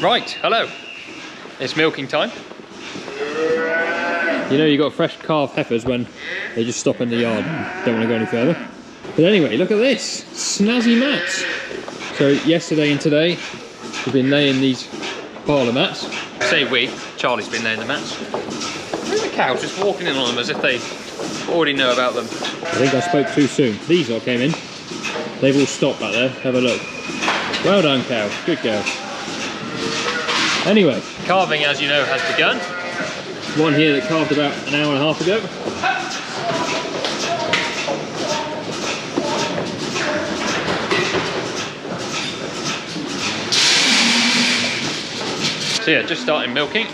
Right, hello. It's milking time. You know you got fresh calf heifers when they just stop in the yard and don't want to go any further. But anyway, look at this, snazzy mats. So yesterday and today we've been laying these parlour mats. I say we, Charlie's been laying the mats. Where's the cows just walking in on them as if they already know about them? I think I spoke too soon. These lot came in. They've all stopped back there. Have a look. Well done, cow. Good girl. Anyway, carving, as you know, has begun. One here that calved about an hour and a half ago. So yeah, just starting milking.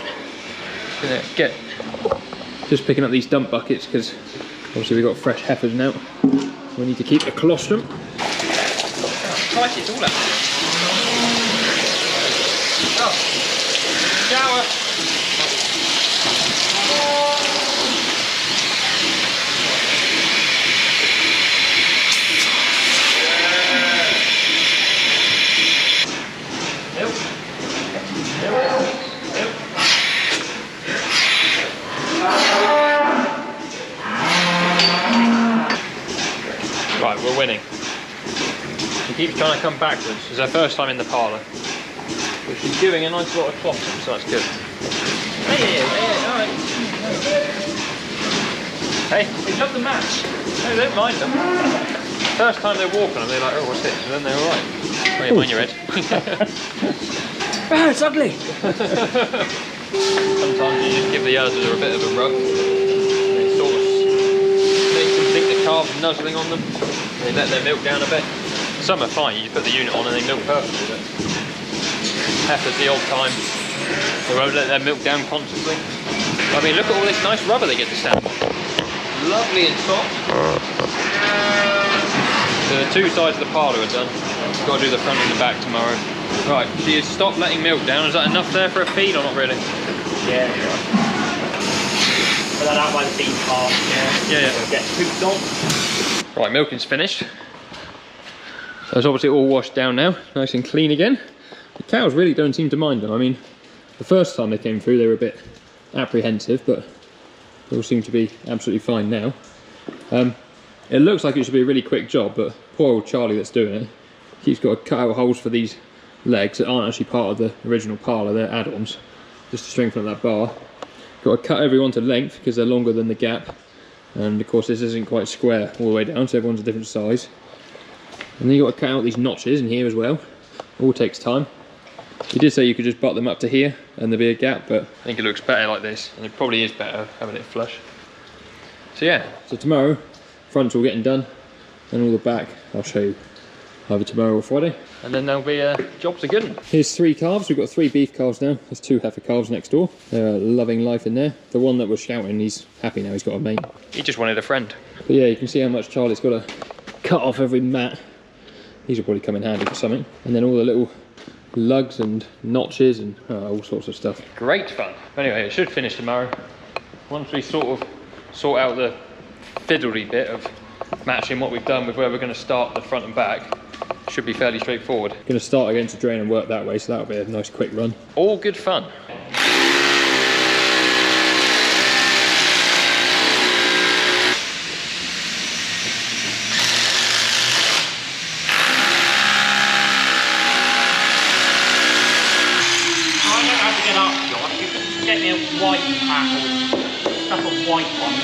Gonna just picking up these dump buckets because obviously we've got fresh heifers now. We need to keep the colostrum. Christ, it's all out. Oh, shower. Right, we're winning. She keeps trying to come backwards. It's her first time in the parlour. But she's doing a nice lot of clopping, so that's good. Hey, alright. Hey, they love the mats. No, they don't mind them. First time they walk on them, they're like, oh, what's this? And then they're alright. Oh, yeah, mind your head. Oh, it's ugly. Sometimes you just give the others a bit of a rub. It sort of makes them think the calves are nuzzling on them. They let their milk down a bit. Some are fine, you just put the unit on and they milk perfectly. But heifers the old time, they won't let their milk down constantly. I mean, look at all this nice rubber they get to stand on. Lovely and soft. So the two sides of the parlour are done. Got to do the front and the back tomorrow. Right, she has stopped letting milk down. Is that enough there for a feed or not really? Yeah. Put that out by the feed part. Yeah. Get pooped on. Right, milking's finished. So it's obviously all washed down now, nice and clean again. The cows really don't seem to mind them. I mean, the first time they came through they were a bit apprehensive, but they all seem to be absolutely fine now. It looks like it should be a really quick job, but poor old Charlie that's doing it, he's got to cut out holes for these legs that aren't actually part of the original parlour, they're add-ons, just to strengthen up that bar. Got to cut everyone to length because they're longer than the gap, and of course this isn't quite square all the way down, so everyone's a different size. And then you've got to cut out these notches in here as well. All takes time. You did say you could just butt them up to here and there'll be a gap, but I think it looks better like this, and it probably is better having it flush. So yeah, so tomorrow, front's all getting done, and all the back I'll show you either tomorrow or Friday. And then there'll be jobs are good. Here's 3 calves. We've got 3 beef calves now. There's 2 heifer calves next door. They're loving life in there. The one that was shouting, he's happy now, he's got a mate. He just wanted a friend. But yeah, you can see how much Charlie's got to cut off every mat. These will probably come in handy for something. And then all the little lugs and notches and all sorts of stuff. Great fun. Anyway, it should finish tomorrow. Once we sort out the fiddly bit of matching what we've done with where we're going to start the front and back, should be fairly straightforward. Going to start against the drain and work that way, so that'll be a nice quick run. All good fun. Get me a white pack or stuff of white one.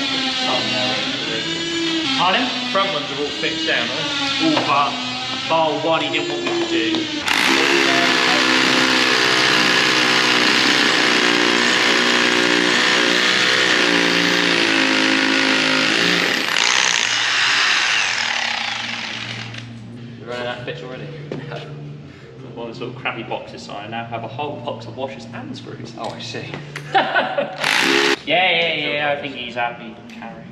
Pardon? Front ones are all fixed down, aren't they? All bar one he didn't want me to do. You're running out of bits already? One of those little crappy boxes, so I now have a whole box of washers and screws. Oh, I see. Yeah, I think he's happy to carry.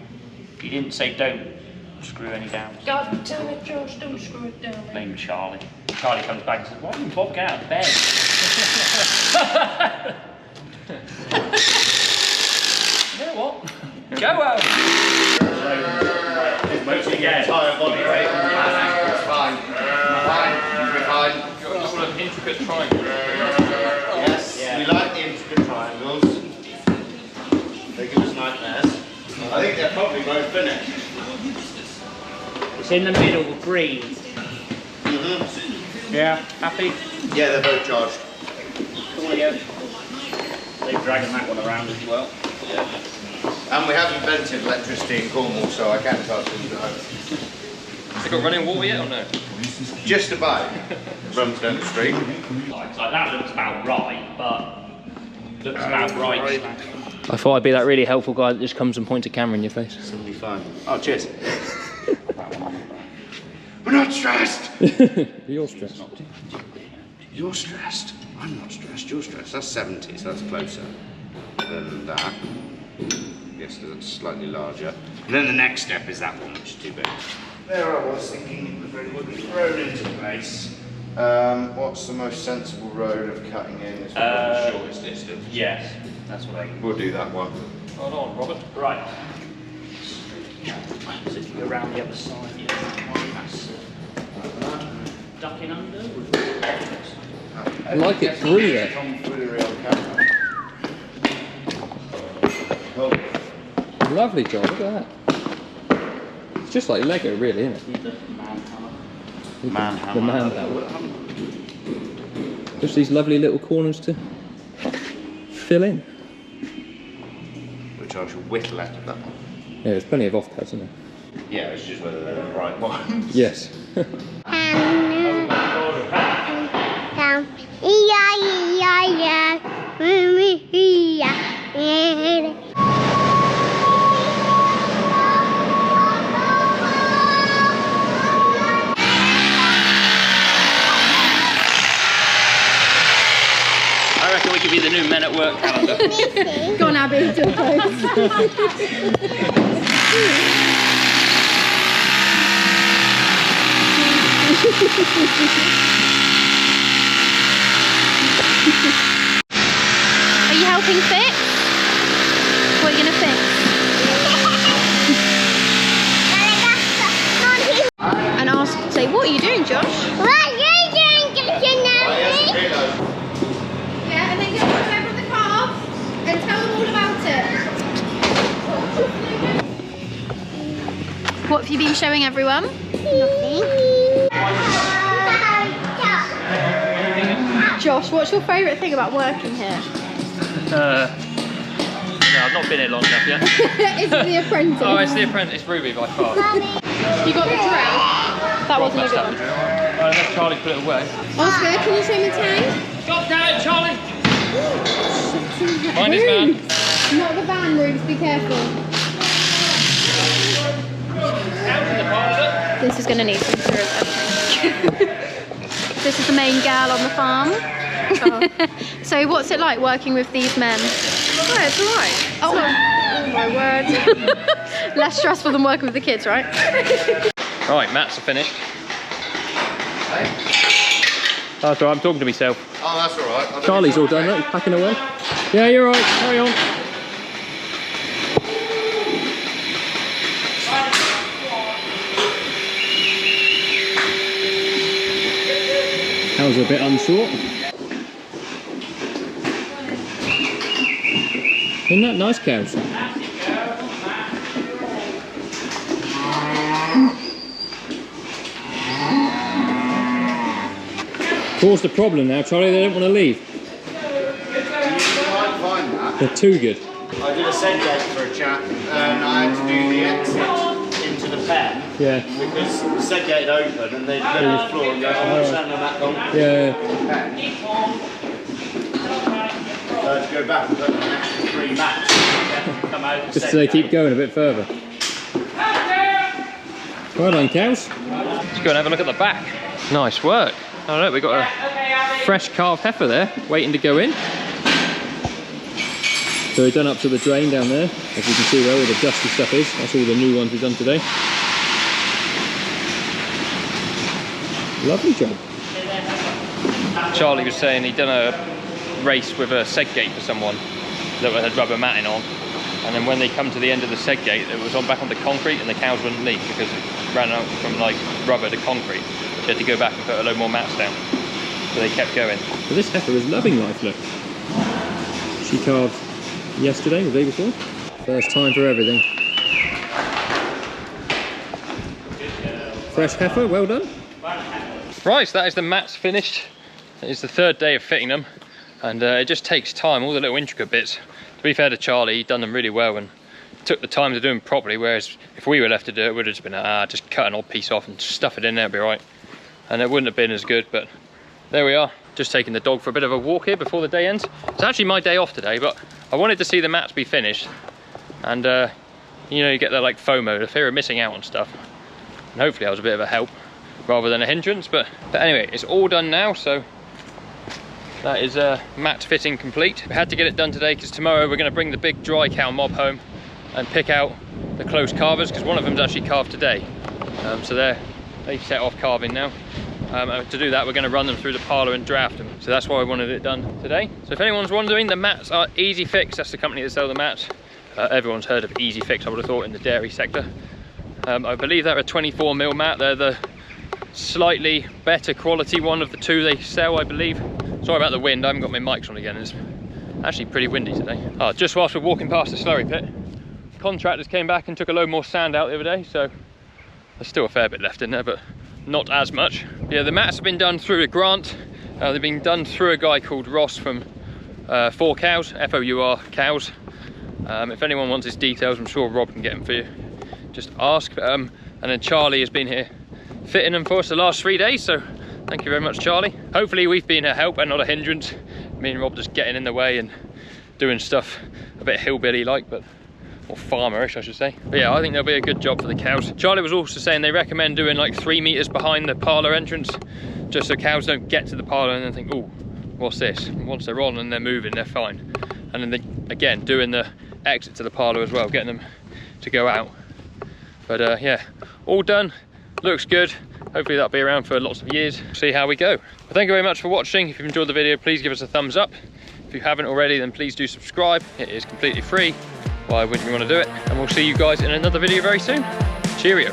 He didn't say don't screw any down. God damn it, Josh, don't screw it down. Blame Charlie. Charlie comes back and says, why didn't Bob get out of bed? You know what? Go out! Mostly your entire body weight. It's fine. Fine. Just want an intricate triangle. Yeah. Yeah. We like the intricate triangles. They give us nightmares. I think they're probably both finished. It's in the middle, green. Yeah, happy? Yeah, they're both charged. Coolio. They're dragging that one around as well. Yeah. And we have invented electricity in Cornwall, so I can charge them at home. Has it got running water yet or no? Just about. Runs down the street. Like that looks about right, but looks about right. I thought I'd be that really helpful guy that just comes and points a camera in your face. It's gonna be fun. Oh, cheers. We're not stressed. You're stressed. You're stressed. I'm not stressed. You're stressed. That's 70, so that's closer than that. Yes, that's slightly larger. And then the next step is that one, which is too big. There I was thinking it would be thrown into place. What's the most sensible road of cutting in? It's the shortest distance. Yes, that's what I. We'll do that one. Hold on, Robert. Right. So if you go around the other side, yeah, that's ducking under. I like it through there. Come through the real camera. Lovely job, look at that. It's just like Lego really, isn't it? The man hammer. The man hammer. Just these lovely little corners to fill in. Which I shall whittle out of that one. Yeah, there's plenty of off-cuts, isn't there? Yeah, it's just whether they're the right ones. Yes. I reckon we could be the new Men at Work calendar. Go on, Abby, do a pose. Are you helping fix? What are you going to fix? And ask, say, what are you doing, Josh? What are you doing, Josh? Yeah, and then go over the car and tell them all about it. What have you been showing everyone? Nothing. Josh, what's your favourite thing about working here? No, I've not been here long enough yet. Is it the apprentice? Oh, it's the apprentice, Ruby by far. You got the drill? That wasn't a good one. Let Charlie put it away. Oscar, can you show me tank? Stop down, Charlie! Mind his man. Not the van rooms, be careful. This is going to need some serious editing. This is the main gal on the farm. So what's it like working with these men? Oh, it's alright. Oh my word. Less stressful than working with the kids, right? Right, mats are finished. That's all right, I'm talking to myself. Oh, that's alright. Charlie's all done, look, he's packing away. Yeah, you're right, carry on. That was a bit unsure. Isn't that nice, cows? Caused a problem now, Charlie, they don't want to leave. They're too good. I did a seg gate for a chap and I had to do the exit into the pen. Yeah. Because the seg gate had opened and they'd let the floor and go, oh, I'm standing on that concrete. Yeah. So I had to go back and put an extra 3 mats. Come out Just so they keep going a bit further. Well done, cows. Let's go and have a look at the back. Nice work. Oh look, we've got a fresh calved heifer there, waiting to go in. So we've done up to the drain down there, as you can see where all the dusty stuff is. That's all the new ones we've done today. Lovely job. Charlie was saying he'd done a race with a seg gate for someone that had rubber matting on, and then when they come to the end of the seg gate, it was on back on the concrete and the cows wouldn't leave because it ran out from like rubber to concrete. They had to go back and put a load more mats down, so they kept going. But this heifer is loving life, look. She calved yesterday, the day before. First time for everything. Fresh heifer, well done. Right, so that is the mats finished. It's the third day of fitting them, and it just takes time, all the little intricate bits. To be fair to Charlie, he'd done them really well and took the time to do them properly, whereas if we were left to do it, it would have just been, just cut an odd piece off and stuff it in there, it'd be right. And it wouldn't have been as good, but there we are. Just taking the dog for a bit of a walk here before the day ends. It's actually my day off today, but I wanted to see the mats be finished. And you know, you get that like FOMO, the fear of missing out on stuff. And hopefully I was a bit of a help rather than a hindrance, but anyway, it's all done now, so that is mat fitting complete. We had to get it done today because tomorrow we're going to bring the big dry cow mob home and pick out the close calvers, because one of them's actually calved today. So they've set off calving now. To do that, we're going to run them through the parlour and draft them. So that's why I wanted it done today. So if anyone's wondering, the mats are EASYFIX. That's the company that sell the mats. Everyone's heard of EASYFIX, I would have thought, in the dairy sector. I believe they're a 24mm mat. They're the slightly better quality one of the two they sell, I believe. Sorry about the wind, I haven't got my mics on again. It's actually pretty windy today. Just whilst we're walking past the slurry pit, contractors came back and took a load more sand out the other day, so there's still a fair bit left in there, but not as much. Yeah, the mats have been done through a grant. They've been done through a guy called Ross from 4 Cows, F-O-U-R Cows. If anyone wants his details, I'm sure Rob can get them for you. Just ask. And then Charlie has been here fitting them for us the last 3 days, so thank you very much, Charlie. Hopefully we've been a help and not a hindrance. Me and Rob just getting in the way and doing stuff a bit hillbilly-like, but or farmerish, I should say. But yeah, I think they'll be a good job for the cows. Charlie was also saying they recommend doing like 3 meters behind the parlour entrance, just so cows don't get to the parlour and then think, oh, what's this? And once they're on and they're moving, they're fine. And then again, doing the exit to the parlour as well, getting them to go out. But yeah, all done, looks good. Hopefully that'll be around for lots of years. See how we go. But thank you very much for watching. If you've enjoyed the video, please give us a thumbs up. If you haven't already, then please do subscribe. It is completely free. Why wouldn't you want to do it? And we'll see you guys in another video very soon. Cheerio.